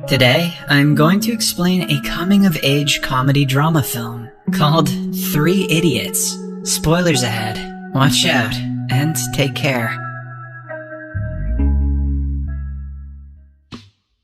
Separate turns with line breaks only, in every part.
Today, I'm going to explain a coming-of-age comedy drama film called 3 Idiots. Spoilers ahead. Watch out, and take care.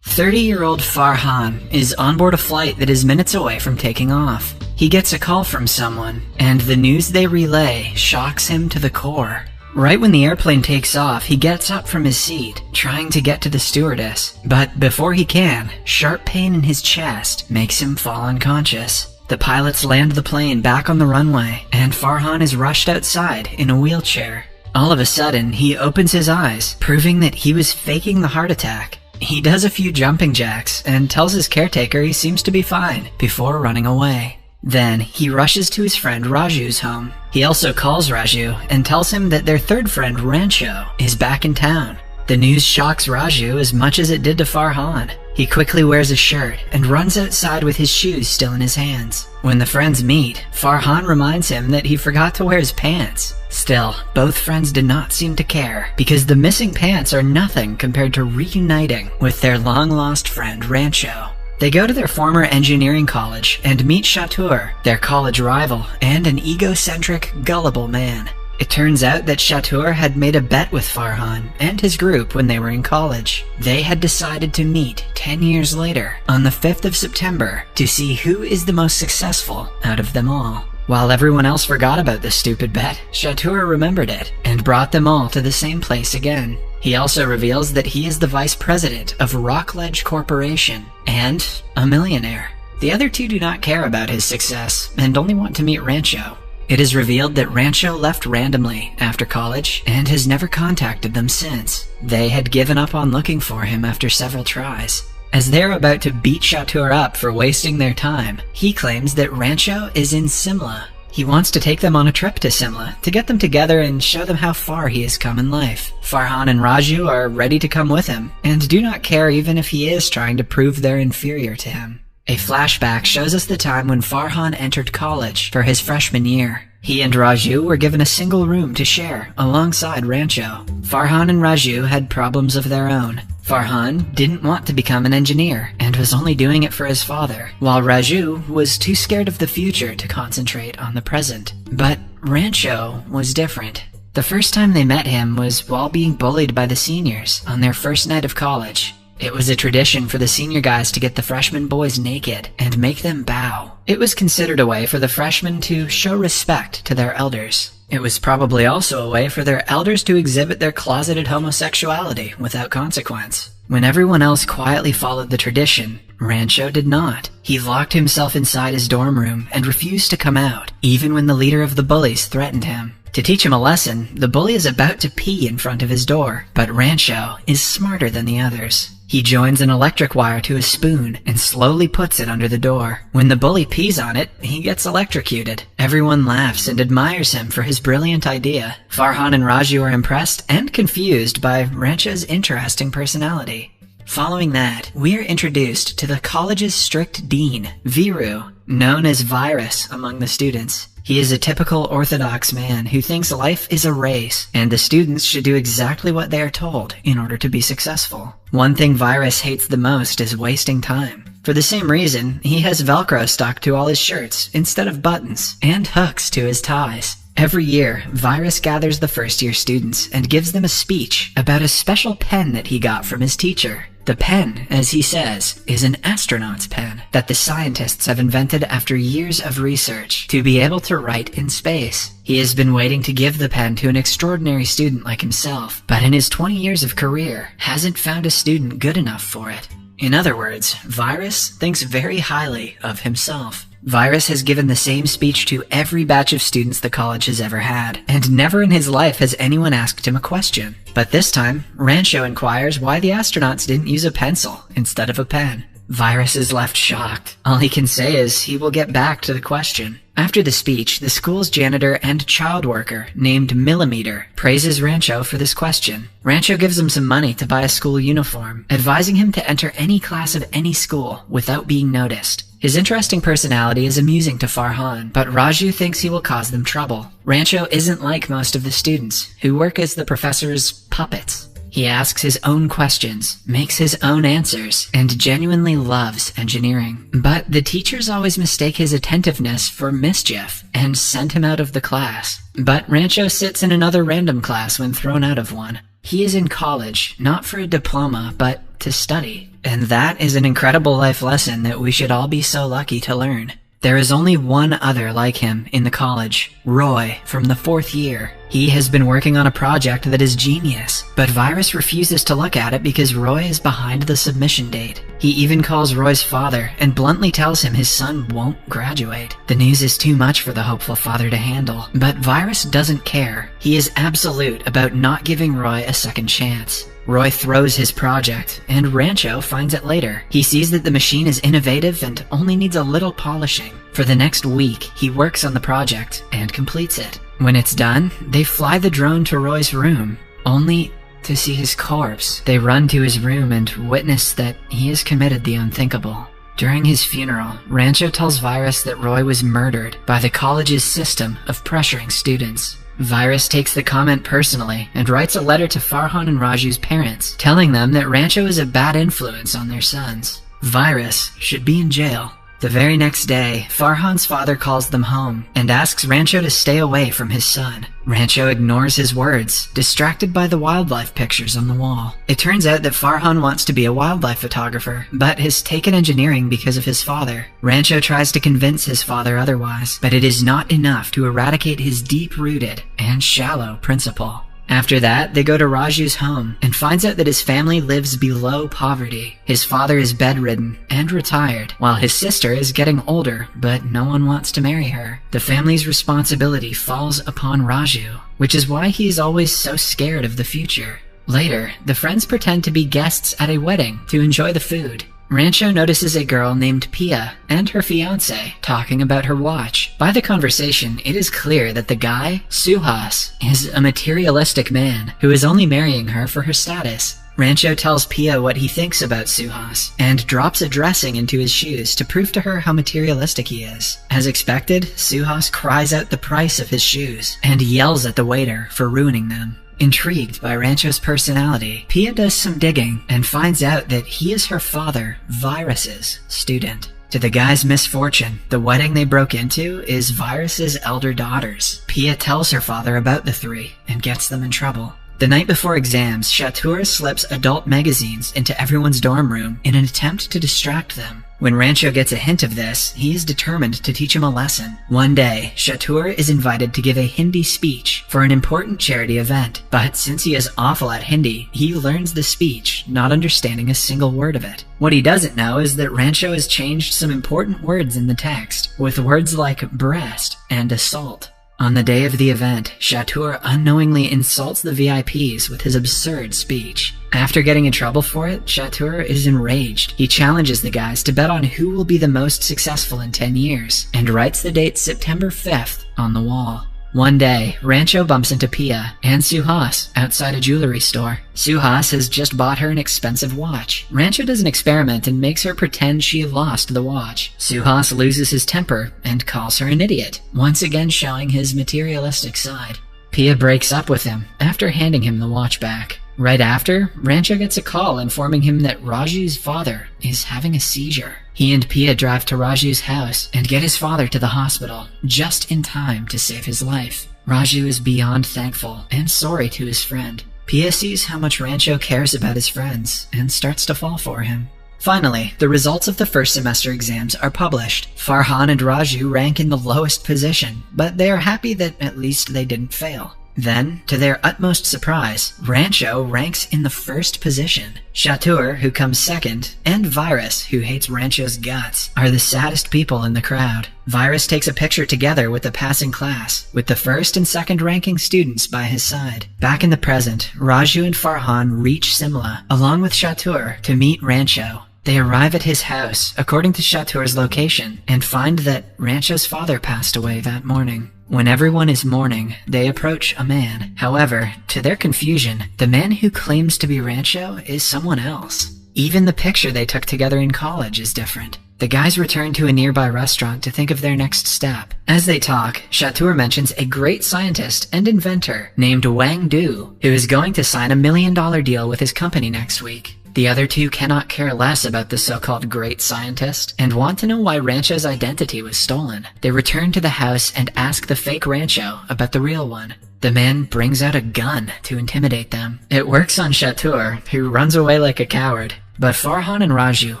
30-year-old Farhan is on board a flight that is minutes away from taking off. He gets a call from someone, and the news they relay shocks him to the core. Right when the airplane takes off, he gets up from his seat, trying to get to the stewardess. But before he can, sharp pain in his chest makes him fall unconscious. The pilots land the plane back on the runway, and Farhan is rushed outside in a wheelchair. All of a sudden, he opens his eyes, proving that he was faking the heart attack. He does a few jumping jacks and tells his caretaker he seems to be fine before running away. Then, he rushes to his friend Raju's home. He also calls Raju and tells him that their third friend, Rancho, is back in town. The news shocks Raju as much as it did to Farhan. He quickly wears a shirt and runs outside with his shoes still in his hands. When the friends meet, Farhan reminds him that he forgot to wear his pants. Still, both friends did not seem to care, because the missing pants are nothing compared to reuniting with their long-lost friend Rancho. They go to their former engineering college and meet Chatur, their college rival, and an egocentric, gullible man. It turns out that Chatur had made a bet with Farhan and his group when they were in college. They had decided to meet 10 years later, on the 5th of September, to see who is the most successful out of them all. While everyone else forgot about this stupid bet, Chatur remembered it and brought them all to the same place again. He also reveals that he is the vice president of Rockledge Corporation and a millionaire. The other two do not care about his success and only want to meet Rancho. It is revealed that Rancho left randomly after college and has never contacted them since. They had given up on looking for him after several tries. As they're about to beat Chatur up for wasting their time, he claims that Rancho is in Simla. He wants to take them on a trip to Simla to get them together and show them how far he has come in life. Farhan and Raju are ready to come with him and do not care even if he is trying to prove they're inferior to him. A flashback shows us the time when Farhan entered college for his freshman year. He and Raju were given a single room to share alongside Rancho. Farhan and Raju had problems of their own. Farhan didn't want to become an engineer and was only doing it for his father, while Raju was too scared of the future to concentrate on the present. But Rancho was different. The first time they met him was while being bullied by the seniors on their first night of college. It was a tradition for the senior guys to get the freshman boys naked and make them bow. It was considered a way for the freshmen to show respect to their elders. It was probably also a way for their elders to exhibit their closeted homosexuality without consequence. When everyone else quietly followed the tradition, Rancho did not. He locked himself inside his dorm room and refused to come out, even when the leader of the bullies threatened him. To teach him a lesson, the bully is about to pee in front of his door, but Rancho is smarter than the others. He joins an electric wire to a spoon and slowly puts it under the door. When the bully pees on it, he gets electrocuted. Everyone laughs and admires him for his brilliant idea. Farhan and Raju are impressed and confused by Rancho's interesting personality. Following that, we are introduced to the college's strict dean, Viru, known as Virus among the students. He is a typical orthodox man who thinks life is a race, and the students should do exactly what they are told in order to be successful. One thing Virus hates the most is wasting time. For the same reason, he has Velcro stuck to all his shirts instead of buttons, and hooks to his ties. Every year, Virus gathers the first-year students and gives them a speech about a special pen that he got from his teacher. The pen, as he says, is an astronaut's pen that the scientists have invented after years of research to be able to write in space. He has been waiting to give the pen to an extraordinary student like himself, but in his 20 years of career, hasn't found a student good enough for it. In other words, Virus thinks very highly of himself. Virus has given the same speech to every batch of students the college has ever had, and never in his life has anyone asked him a question. But this time, Rancho inquires why the astronauts didn't use a pencil instead of a pen. Virus is left shocked. All he can say is he will get back to the question. After the speech, the school's janitor and child worker, named Millimeter, praises Rancho for this question. Rancho gives him some money to buy a school uniform, advising him to enter any class of any school without being noticed. His interesting personality is amusing to Farhan, but Raju thinks he will cause them trouble. Rancho isn't like most of the students, who work as the professor's puppets. He asks his own questions, makes his own answers, and genuinely loves engineering. But the teachers always mistake his attentiveness for mischief and send him out of the class. But Rancho sits in another random class when thrown out of one. He is in college, not for a diploma, but to study. And that is an incredible life lesson that we should all be so lucky to learn. There is only one other like him in the college, Roy, from the 4th year. He has been working on a project that is genius, but Virus refuses to look at it because Roy is behind the submission date. He even calls Roy's father and bluntly tells him his son won't graduate. The news is too much for the hopeful father to handle, but Virus doesn't care. He is absolute about not giving Roy a second chance. Roy throws his project, and Rancho finds it later. He sees that the machine is innovative and only needs a little polishing. For the next week, he works on the project and completes it. When it's done, they fly the drone to Roy's room, only to see his corpse. They run to his room and witness that he has committed the unthinkable. During his funeral, Rancho tells Virus that Roy was murdered by the college's system of pressuring students. Virus takes the comment personally and writes a letter to Farhan and Raju's parents, telling them that Rancho is a bad influence on their sons. Virus should be in jail. The very next day, Farhan's father calls them home and asks Rancho to stay away from his son. Rancho ignores his words, distracted by the wildlife pictures on the wall. It turns out that Farhan wants to be a wildlife photographer, but has taken engineering because of his father. Rancho tries to convince his father otherwise, but it is not enough to eradicate his deep-rooted and shallow principle. After that, they go to Raju's home and finds out that his family lives below poverty. His father is bedridden and retired, while his sister is getting older, but no one wants to marry her. The family's responsibility falls upon Raju, which is why he is always so scared of the future. Later, the friends pretend to be guests at a wedding to enjoy the food. Rancho notices a girl named Pia and her fiancé talking about her watch. By the conversation, it is clear that the guy, Suhas, is a materialistic man who is only marrying her for her status. Rancho tells Pia what he thinks about Suhas and drops a dressing into his shoes to prove to her how materialistic he is. As expected, Suhas cries out the price of his shoes and yells at the waiter for ruining them. Intrigued by Rancho's personality, Pia does some digging and finds out that he is her father, Virus's student. To the guy's misfortune, the wedding they broke into is Virus's elder daughter's. Pia tells her father about the three and gets them in trouble. The night before exams, Chatur slips adult magazines into everyone's dorm room in an attempt to distract them. When Rancho gets a hint of this, he is determined to teach him a lesson. One day, Chatur is invited to give a Hindi speech for an important charity event, but since he is awful at Hindi, he learns the speech, not understanding a single word of it. What he doesn't know is that Rancho has changed some important words in the text, with words like breast and assault. On the day of the event, Chatur unknowingly insults the VIPs with his absurd speech. After getting in trouble for it, Chatur is enraged. He challenges the guys to bet on who will be the most successful in 10 years, and writes the date September 5th on the wall. One day, Rancho bumps into Pia and Suhas outside a jewelry store. Suhas has just bought her an expensive watch. Rancho does an experiment and makes her pretend she lost the watch. Suhas loses his temper and calls her an idiot, once again showing his materialistic side. Pia breaks up with him after handing him the watch back. Right after, Rancho gets a call informing him that Raju's father is having a seizure. He and Pia drive to Raju's house and get his father to the hospital, just in time to save his life. Raju is beyond thankful and sorry to his friend. Pia sees how much Rancho cares about his friends and starts to fall for him. Finally, the results of the first semester exams are published. Farhan and Raju rank in the lowest position, but they are happy that at least they didn't fail. Then, to their utmost surprise, Rancho ranks in the first position. Chatur, who comes second, and Virus, who hates Rancho's guts, are the saddest people in the crowd. Virus takes a picture together with the passing class, with the first and second ranking students by his side. Back in the present, Raju and Farhan reach Simla, along with Chatur, to meet Rancho. They arrive at his house, according to Chatur's location, and find that Rancho's father passed away that morning. When everyone is mourning, they approach a man. However, to their confusion, the man who claims to be Rancho is someone else. Even the picture they took together in college is different. The guys return to a nearby restaurant to think of their next step. As they talk, Chateau mentions a great scientist and inventor named Wang Du, who is going to sign $1 million deal with his company next week. The other two cannot care less about the so-called great scientist and want to know why Rancho's identity was stolen. They return to the house and ask the fake Rancho about the real one. The man brings out a gun to intimidate them. It works on Chateau, who runs away like a coward. But Farhan and Raju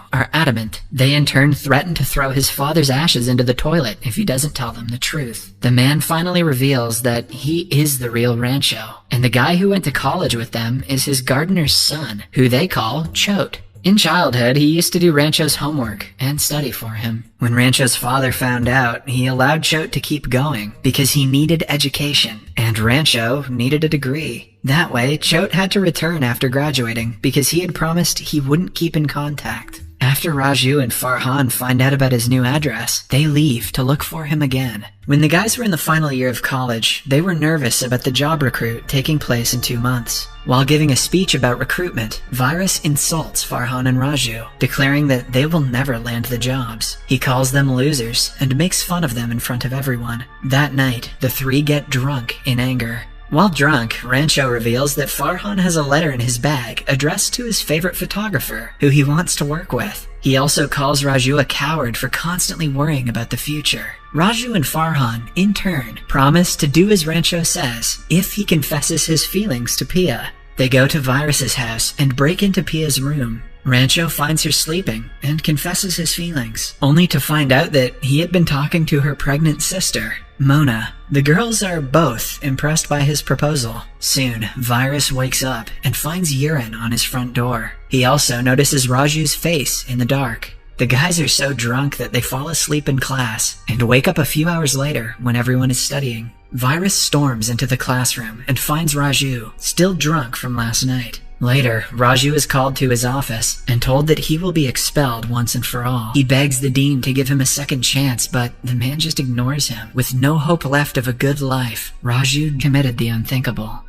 are adamant. They in turn threaten to throw his father's ashes into the toilet if he doesn't tell them the truth. The man finally reveals that he is the real Rancho, and the guy who went to college with them is his gardener's son, who they call Chote. In childhood, he used to do Rancho's homework and study for him. When Rancho's father found out, he allowed Chote to keep going because he needed education, and Rancho needed a degree. That way, Chote had to return after graduating because he had promised he wouldn't keep in contact. After Raju and Farhan find out about his new address, they leave to look for him again. When the guys were in the final year of college, they were nervous about the job recruit taking place in 2 months. While giving a speech about recruitment, Virus insults Farhan and Raju, declaring that they will never land the jobs. He calls them losers and makes fun of them in front of everyone. That night, the three get drunk in anger. While drunk, Rancho reveals that Farhan has a letter in his bag addressed to his favorite photographer, who he wants to work with. He also calls Raju a coward for constantly worrying about the future. Raju and Farhan, in turn, promise to do as Rancho says if he confesses his feelings to Pia. They go to Virus's house and break into Pia's room. Rancho finds her sleeping and confesses his feelings, only to find out that he had been talking to her pregnant sister, Mona. The girls are both impressed by his proposal. Soon, Virus wakes up and finds urine on his front door. He also notices Raju's face in the dark. The guys are so drunk that they fall asleep in class and wake up a few hours later when everyone is studying. Virus storms into the classroom and finds Raju, still drunk from last night. Later, Raju is called to his office and told that he will be expelled once and for all. He begs the dean to give him a second chance, but the man just ignores him. With no hope left of a good life, Raju committed the unthinkable.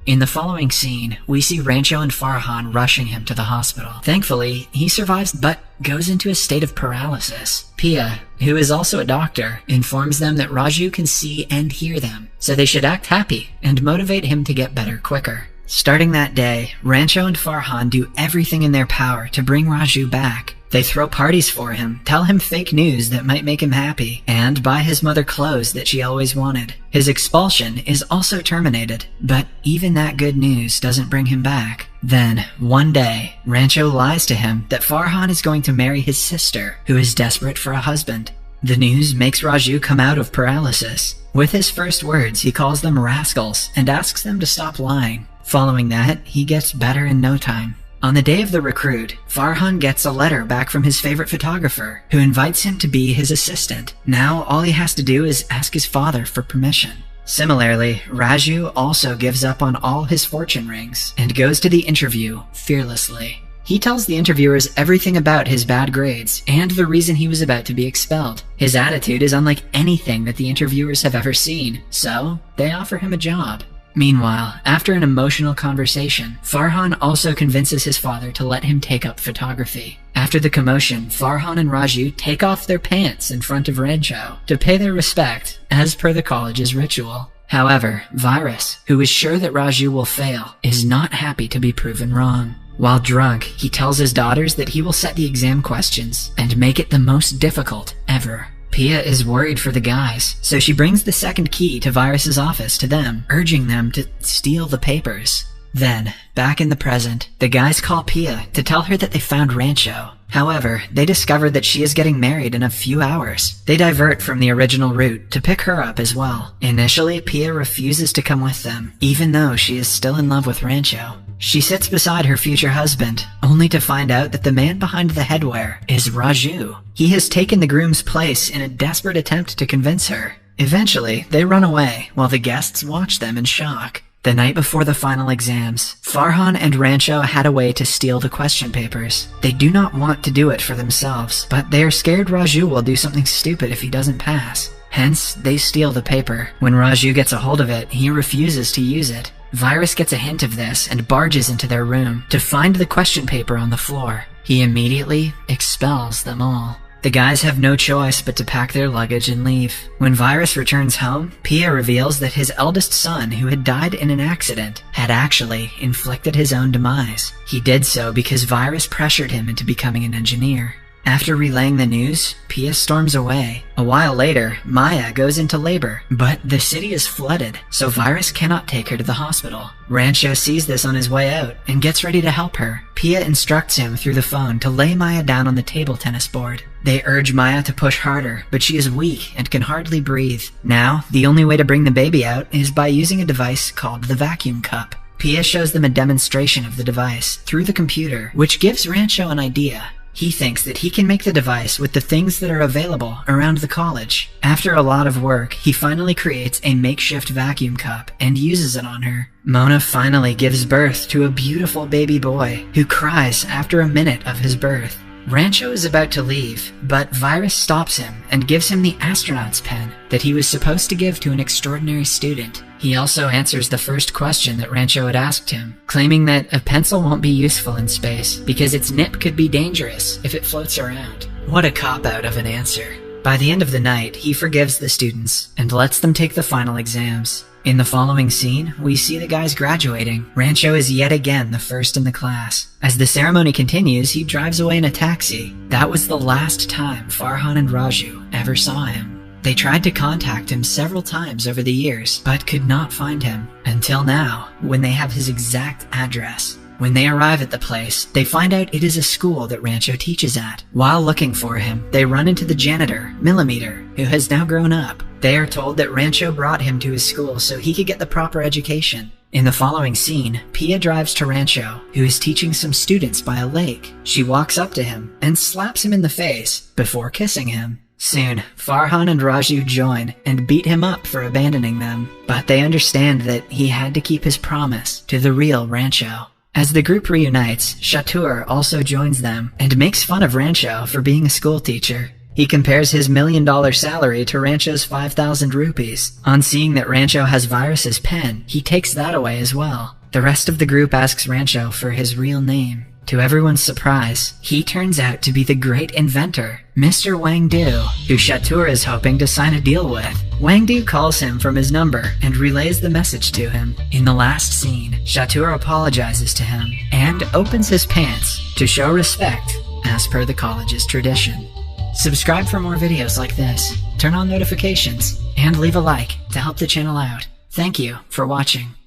In the following scene, we see Rancho and Farhan rushing him to the hospital. Thankfully, he survives but goes into a state of paralysis. Pia, who is also a doctor, informs them that Raju can see and hear them, so they should act happy and motivate him to get better quicker. Starting that day, Rancho and Farhan do everything in their power to bring Raju back. They throw parties for him, tell him fake news that might make him happy, and buy his mother clothes that she always wanted. His expulsion is also terminated, but even that good news doesn't bring him back. Then, one day, Rancho lies to him that Farhan is going to marry his sister, who is desperate for a husband. The news makes Raju come out of paralysis. With his first words, he calls them rascals and asks them to stop lying. Following that, he gets better in no time. On the day of the recruit, Farhan gets a letter back from his favorite photographer, who invites him to be his assistant. Now all he has to do is ask his father for permission. Similarly, Raju also gives up on all his fortune rings and goes to the interview fearlessly. He tells the interviewers everything about his bad grades and the reason he was about to be expelled. His attitude is unlike anything that the interviewers have ever seen, so they offer him a job. Meanwhile, after an emotional conversation, Farhan also convinces his father to let him take up photography. After the commotion, Farhan and Raju take off their pants in front of Rancho to pay their respect, as per the college's ritual. However, Virus, who is sure that Raju will fail, is not happy to be proven wrong. While drunk, he tells his daughters that he will set the exam questions and make it the most difficult ever. Pia is worried for the guys, so she brings the second key to Virus's office to them, urging them to steal the papers. Then, back in the present, the guys call Pia to tell her that they found Rancho. However, they discover that she is getting married in a few hours. They divert from the original route to pick her up as well. Initially, Pia refuses to come with them, even though she is still in love with Rancho. She sits beside her future husband, only to find out that the man behind the headwear is Raju. He has taken the groom's place in a desperate attempt to convince her. Eventually, they run away, while the guests watch them in shock. The night before the final exams, Farhan and Rancho had a way to steal the question papers. They do not want to do it for themselves, but they are scared Raju will do something stupid if he doesn't pass. Hence, they steal the paper. When Raju gets a hold of it, he refuses to use it. Virus gets a hint of this and barges into their room to find the question paper on the floor. He immediately expels them all. The guys have no choice but to pack their luggage and leave. When Virus returns home, Pia reveals that his eldest son, who had died in an accident, had actually inflicted his own demise. He did so because Virus pressured him into becoming an engineer. After relaying the news, Pia storms away. A while later, Maya goes into labor, but the city is flooded, so Virus cannot take her to the hospital. Rancho sees this on his way out and gets ready to help her. Pia instructs him through the phone to lay Maya down on the table tennis board. They urge Maya to push harder, but she is weak and can hardly breathe. Now, the only way to bring the baby out is by using a device called the vacuum cup. Pia shows them a demonstration of the device through the computer, which gives Rancho an idea. He thinks that he can make the device with the things that are available around the college. After a lot of work, he finally creates a makeshift vacuum cup and uses it on her. Mona finally gives birth to a beautiful baby boy who cries after a minute of his birth. Rancho is about to leave, but Virus stops him and gives him the astronaut's pen that he was supposed to give to an extraordinary student. He also answers the first question that Rancho had asked him, claiming that a pencil won't be useful in space because its nip could be dangerous if it floats around. What a cop-out of an answer. By the end of the night, he forgives the students and lets them take the final exams. In the following scene, we see the guys graduating. Rancho is yet again the first in the class. As the ceremony continues, he drives away in a taxi. That was the last time Farhan and Raju ever saw him. They tried to contact him several times over the years, but could not find him. Until now, when they have his exact address. When they arrive at the place, they find out it is a school that Rancho teaches at. While looking for him, they run into the janitor, Millimeter, who has now grown up. They are told that Rancho brought him to his school so he could get the proper education. In the following scene, Pia drives to Rancho, who is teaching some students by a lake. She walks up to him and slaps him in the face before kissing him. Soon, Farhan and Raju join and beat him up for abandoning them, but they understand that he had to keep his promise to the real Rancho. As the group reunites, Chatur also joins them and makes fun of Rancho for being a school teacher. He compares his $1 million salary to Rancho's 5,000 rupees. On seeing that Rancho has Virus's pen, he takes that away as well. The rest of the group asks Rancho for his real name. To everyone's surprise, he turns out to be the great inventor, Mr. Wang Du, who Chatur is hoping to sign a deal with. Wang Du calls him from his number and relays the message to him. In the last scene, Chatur apologizes to him and opens his pants to show respect as per the college's tradition. Subscribe for more videos like this, turn on notifications, and leave a like to help the channel out. Thank you for watching.